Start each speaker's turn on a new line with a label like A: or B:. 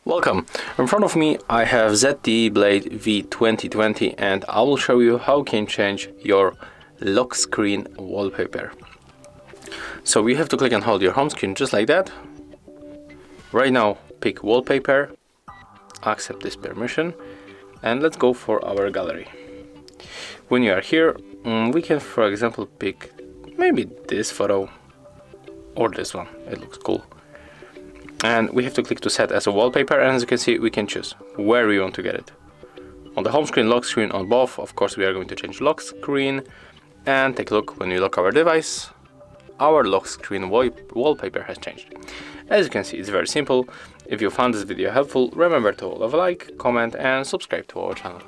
A: Welcome! In front of me I have ZTE Blade V2020 and I will show you how you can change your lock screen wallpaper. So you have to click and hold your home screen just like that. Right now pick wallpaper, accept this permission, and let's go for our gallery. When you are here, we can for example pick maybe this photo or this one, it looks cool. And we have to click to set as a wallpaper, and as you can see we can choose where we want to get it. On the home screen, lock screen, on both. Of course we are going to change lock screen, and take a look. When we lock our device, our lock screen wallpaper has changed. As you can see, it's very simple. If you found this video helpful, remember to leave a like, comment and subscribe to our channel.